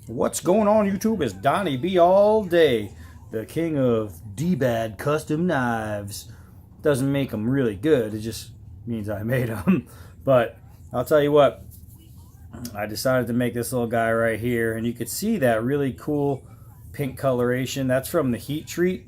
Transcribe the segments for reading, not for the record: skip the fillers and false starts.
What's going on, YouTube? It's Donnie B all day, the king of dbad custom knives. Doesn't make them really good, it just means I made them. But I'll tell you what, I decided to make this little guy right here, and you could see that really cool pink coloration. That's from the heat treat.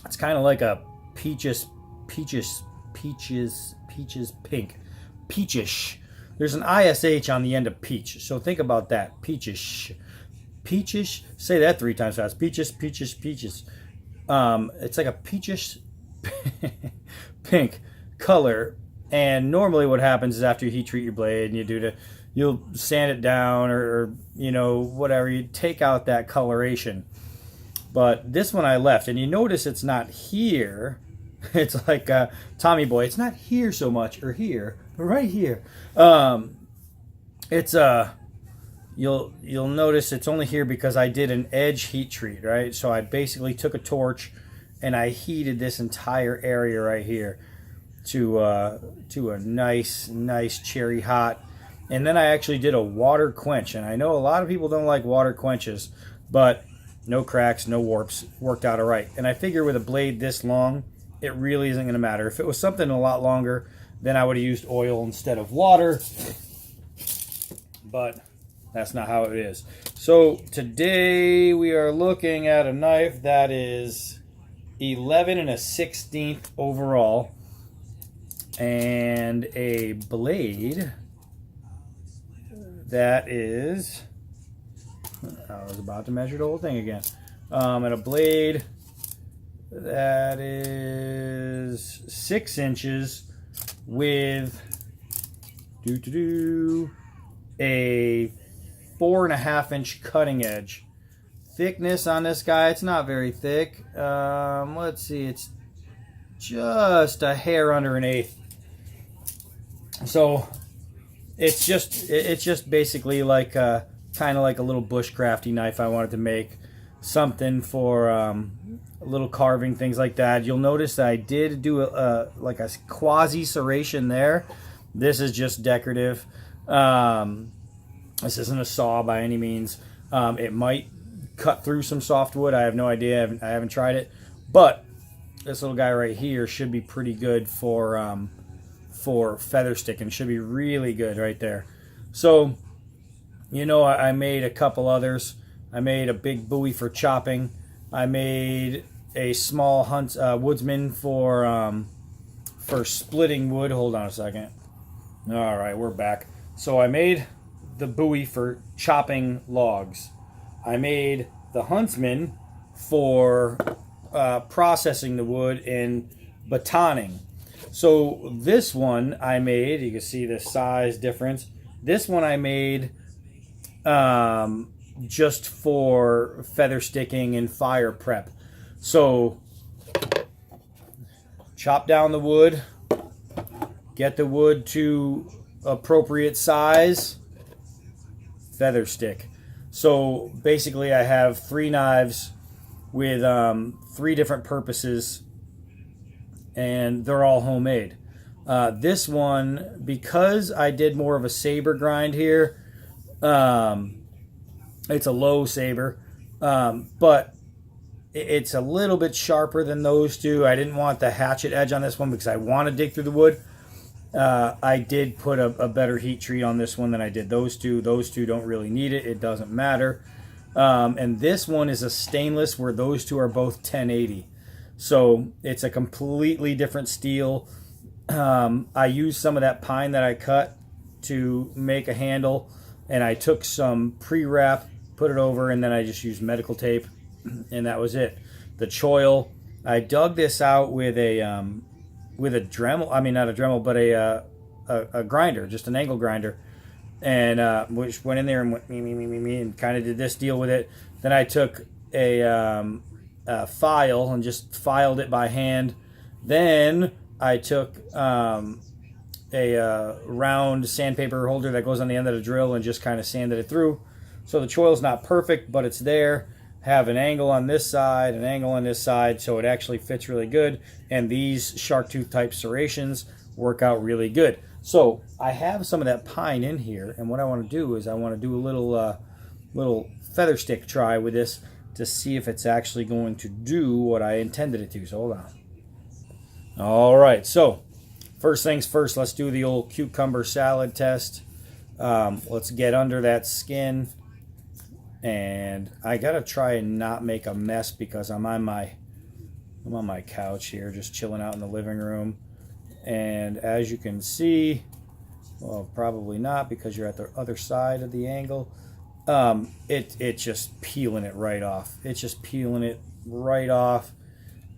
It's kind of like a peachish pink. Peachish. There's an ISH on the end of peach, so think about that. Peachish. Peachish. Say that 3 times fast. Peachish, peachish, peaches. It's like a peachish pink color. And normally what happens is after you heat treat your blade and you'll sand it down or you know, whatever, you take out that coloration. But this one I left, and you notice it's not here. It's like Tommy Boy. It's not here so much, or here, but right here. It's you'll notice it's only here because I did an edge heat treat, right? So I basically took a torch and I heated this entire area right here to a nice cherry hot. And then I actually did a water quench, and I know a lot of people don't like water quenches, but no cracks, no warps, worked out all right. And I figure with a blade this long, it really isn't going to matter. If it was something a lot longer, then I would have used oil instead of water. But that's not how it is. So today we are looking at a knife that is 11 1/16 overall, and a blade that is, I was about to measure the whole thing again, and a blade that is 6 inches with a 4.5 inch cutting edge. Thickness on this guy, it's not very thick. Let's see, it's just a hair under 1/8. So it's just basically like kind of like a little bushcrafty knife I wanted to make. Something for little carving, things like that. You'll notice that I did do like a quasi serration there. This is just decorative. This isn't a saw by any means. It might cut through some softwood. I have no idea. I haven't tried it. But this little guy right here should be pretty good for feather sticking. Should be really good right there. So, you know, I made a couple others. I made a big buoy for chopping. I made a small woodsman for splitting wood. Hold on a second. All right, we're back. So I made the buoy for chopping logs. I made the huntsman for processing the wood and batoning. So this one I made, you can see the size difference. This one I made just for feather sticking and fire prep. So chop down the wood, get the wood to appropriate size, feather stick. So basically I have 3 knives with 3 different purposes, and they're all homemade. This one, because I did more of a saber grind here, it's a low saber, but it's a little bit sharper than those two. I didn't want the hatchet edge on this one because I want to dig through the wood. I did put a better heat treat on this one than I did those two. Those two don't really need it. It doesn't matter. And this one is a stainless, where those two are both 1080. So it's a completely different steel. I used some of that pine that I cut to make a handle, and I took some pre-wrap, put it over, and then I just used medical tape, and that was it. The choil, I dug this out with a Dremel. I mean, not a Dremel, but a grinder, just an angle grinder, and which went in there and went me, and kind of did this deal with it. Then I took a file and just filed it by hand. Then I took a round sandpaper holder that goes on the end of the drill and just kind of sanded it through. So the choil's not perfect, but it's there. Have an angle on this side, an angle on this side, so it actually fits really good. And these shark tooth type serrations work out really good. So I have some of that pine in here, and what I want to do is I want to do a little little feather stick try with this to see if it's actually going to do what I intended it to. So hold on. All right, so first things first, let's do the old cucumber salad test. Let's get under that skin, and I gotta try and not make a mess because I'm on my couch here, just chilling out in the living room. And as you can see, well, probably not because you're at the other side of the angle. It's just peeling it right off. It's just peeling it right off.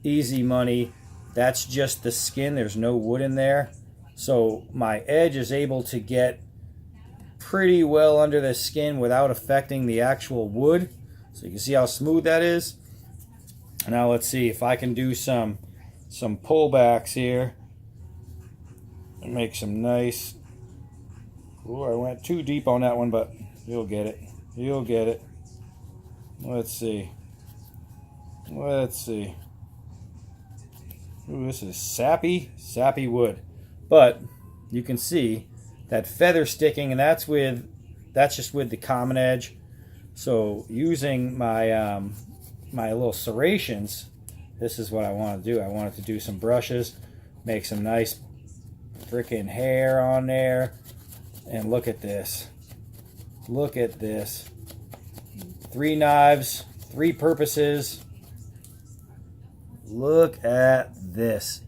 Easy money. That's just the skin. There's no wood in there. So my edge is able to get pretty well under the skin without affecting the actual wood. So you can see how smooth that is. Now let's see if I can do some pullbacks here and make some nice. Oh, I went too deep on that one, but you'll get it. You'll get it. Let's see. Let's see. Ooh, this is sappy wood. But you can see that feather sticking, and that's just with the common edge. So using my my little serrations, this is what I want to do. I wanted to do some brushes, make some nice freaking hair on there. And look at this. Look at this. 3 knives, 3 purposes. Look at this.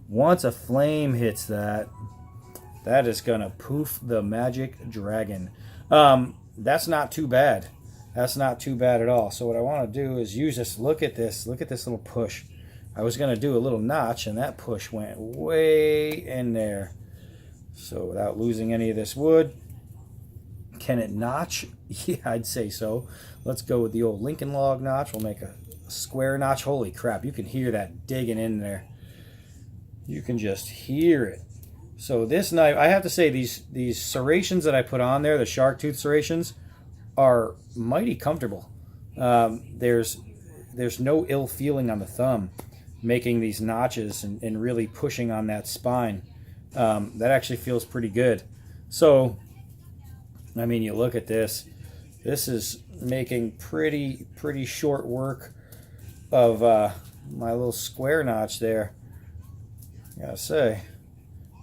Once a flame hits that, that is gonna poof the magic dragon. That's not too bad. That's not too bad at all. So what I want to do is use this. Look at this. Look at this little push. I was gonna do a little notch, and that push went way in there. So without losing any of this wood, can it notch? Yeah, I'd say so. Let's go with the old Lincoln log notch. We'll make a square notch. Holy crap, you can hear that digging in there. You can just hear it. So this knife, I have to say, these serrations that I put on there, the shark tooth serrations, are mighty comfortable. There's no ill feeling on the thumb making these notches and really pushing on that spine. That actually feels pretty good. So, I mean, you look at this. This is making pretty short work of my little square notch there. I gotta say,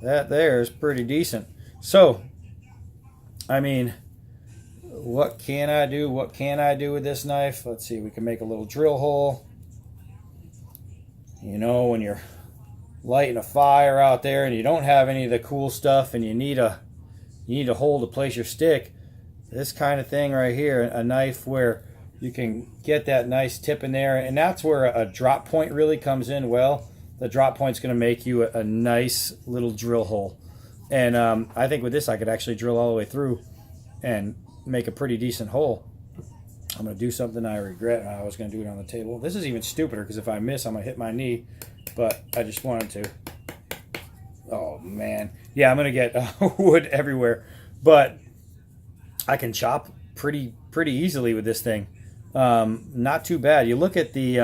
that there is pretty decent. So, I mean, what can I do? What can I do with this knife? Let's see. We can make a little drill hole. You know, when you're lighting a fire out there and you don't have any of the cool stuff and you need a hole to place your stick, this kind of thing right here, a knife where you can get that nice tip in there, and that's where a drop point really comes in well. The drop point's going to make you a nice little drill hole. And I think with this I could actually drill all the way through and make a pretty decent hole. I'm going to do something I regret. I was going to do it on the table. This is even stupider because if I miss, I'm going to hit my knee. But I just wanted to. Oh, man. Yeah, I'm going to get wood everywhere. But I can chop pretty easily with this thing. Not too bad. You look at the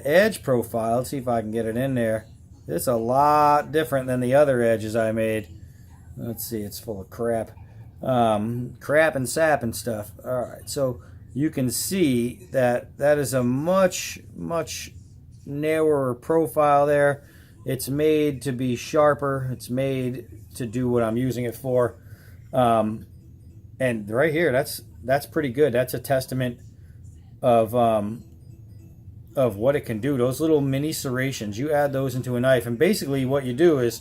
edge profile. Let's see if I can get it in there. It's a lot different than the other edges I made. Let's see. It's full of crap. Crap and sap and stuff. All right. So you can see that is a much narrower profile there. It's made to be sharper. It's made to do what I'm using it for. And right here, that's pretty good. That's a testament of what it can do. Those little mini serrations, you add those into a knife, and basically what you do is,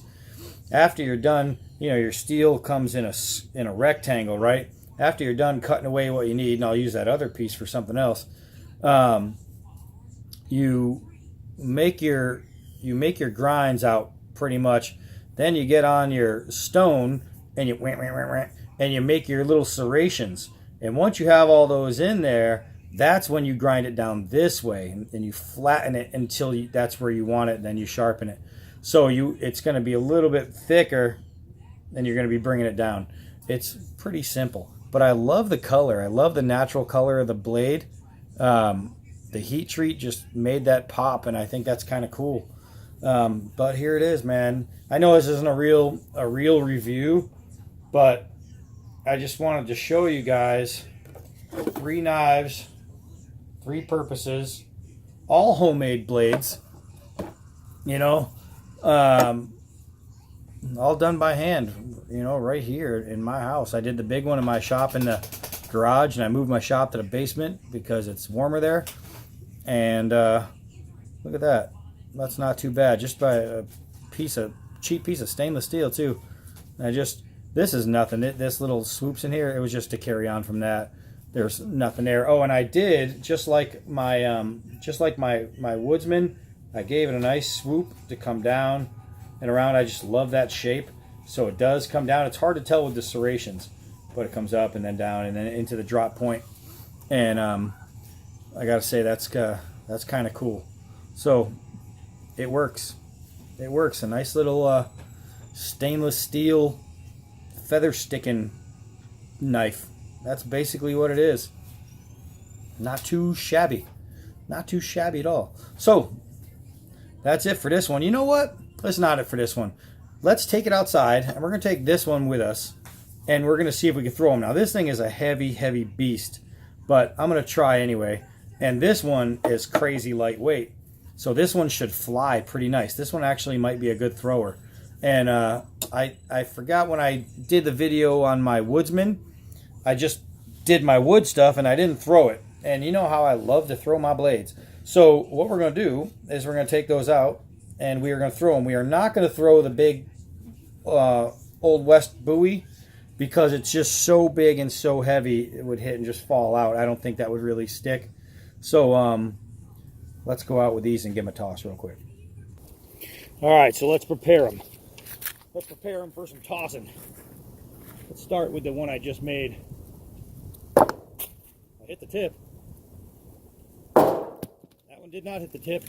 after you're done, you know, your steel comes in a rectangle, right? After you're done cutting away what you need, and I'll use that other piece for something else, you make your grinds out pretty much. Then you get on your stone and you make your little serrations. And once you have all those in there, that's when you grind it down this way, and you flatten it until that's where you want it. And then you sharpen it. So it's going to be a little bit thicker, and you're going to be bringing it down. It's pretty simple. But I love the color. I love the natural color of the blade. The heat treat just made that pop, and I think that's kind of cool. But here it is, man. I know this isn't a real review, but I just wanted to show you guys 3 knives, 3 purposes, all homemade blades, you know, all done by hand, you know, right here in my house. I did the big one in my shop in the garage, and I moved my shop to the basement because it's warmer there. And look at that. That's not too bad, just by a cheap piece of stainless steel too. This is nothing. This little swoops in here, it was just to carry on from that. There's nothing there. Oh, and I did, just like my Woodsman, I gave it a nice swoop to come down and around. I just love that shape. So it does come down. It's hard to tell with the serrations, but it comes up and then down and then into the drop point. And I gotta say, that's kind of cool. So it works. It works. A nice little stainless steel feather sticking knife. That's basically what it is. Not too shabby. Not too shabby at all. So that's it for this one. You know what? That's not it for this one. Let's take it outside, and we're going to take this one with us, and we're going to see if we can throw them. Now, this thing is a heavy, heavy beast, but I'm going to try anyway. And this one is crazy lightweight, so this one should fly pretty nice. This one actually might be a good thrower. And I forgot when I did the video on my Woodsman, I just did my wood stuff, and I didn't throw it. And you know how I love to throw my blades. So what we're going to do is we're going to take those out, and we are going to throw them. We are not going to throw the big Old West buoy because it's just so big and so heavy it would hit and just fall out. I don't think that would really stick. So let's go out with these and give them a toss real quick. All right, so let's prepare them. Let's prepare them for some tossing. Let's start with the one I just made. I hit the tip. That one did not hit the tip.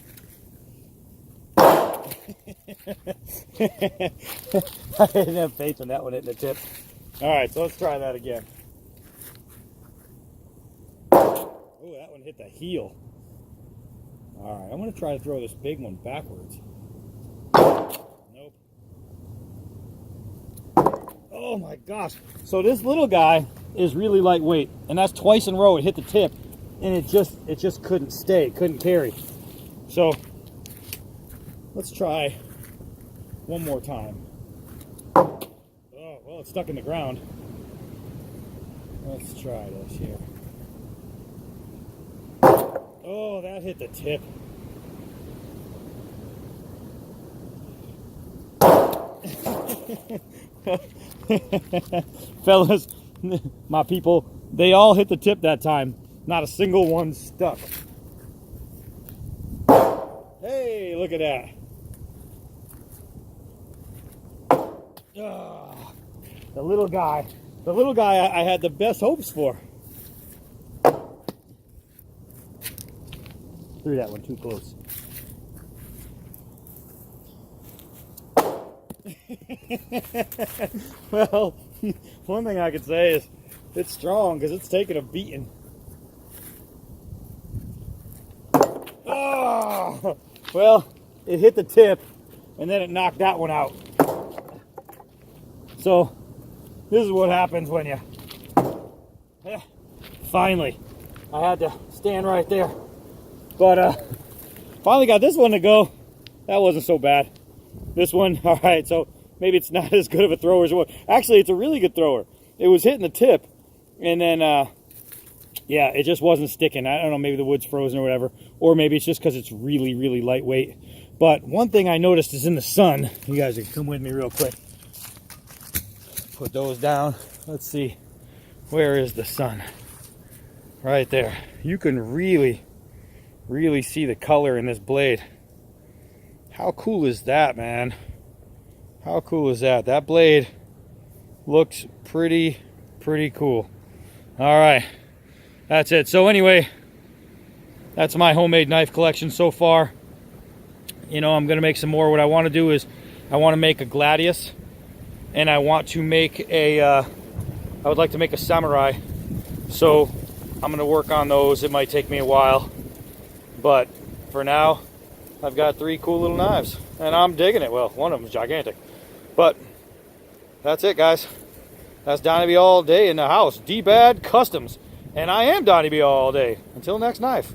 I didn't have faith in that one hitting the tip. Alright, so let's try that again. Oh, that one hit the heel. Alright, I'm going to try to throw this big one backwards. Nope. Oh my gosh. So this little guy is really lightweight, and that's twice in a row it hit the tip, and it just couldn't stay, couldn't carry. So let's try one more time. Oh, well, it's stuck in the ground. Let's try this here. Oh, that hit the tip. Fellas, my people, they all hit the tip that time. Not a single one stuck. Hey, look at that. The little guy I had the best hopes for. Threw that one too close. Well, one thing I could say is it's strong because it's taking a beating. Oh, well, it hit the tip and then it knocked that one out. So this is what happens when you finally, I had to stand right there, but finally got this one to go. That wasn't so bad. This one, all right, so maybe it's not as good of a thrower as one. Actually, it's a really good thrower. It was hitting the tip, and then yeah, it just wasn't sticking. I don't know, maybe the wood's frozen or whatever, or maybe it's just because it's really, really lightweight. But one thing I noticed is in the sun, you guys can come with me real quick. Put those down. Let's see, where is the sun? Right there. You can really, really see the color in this blade. How cool is that, man? How cool is that? That blade looks pretty cool. All right, that's it. So anyway, that's my homemade knife collection so far. You know, I'm gonna make some more. What I want to do is I want to make a gladius, and I want to make a I would like to make a samurai. So I'm gonna work on those. It might take me a while, but for now I've got 3 cool little knives and I'm digging it. Well, one of them is gigantic, but that's it, guys. That's Donnie all day in the house. dbad Customs. And I am Donnie B all day. Until next knife.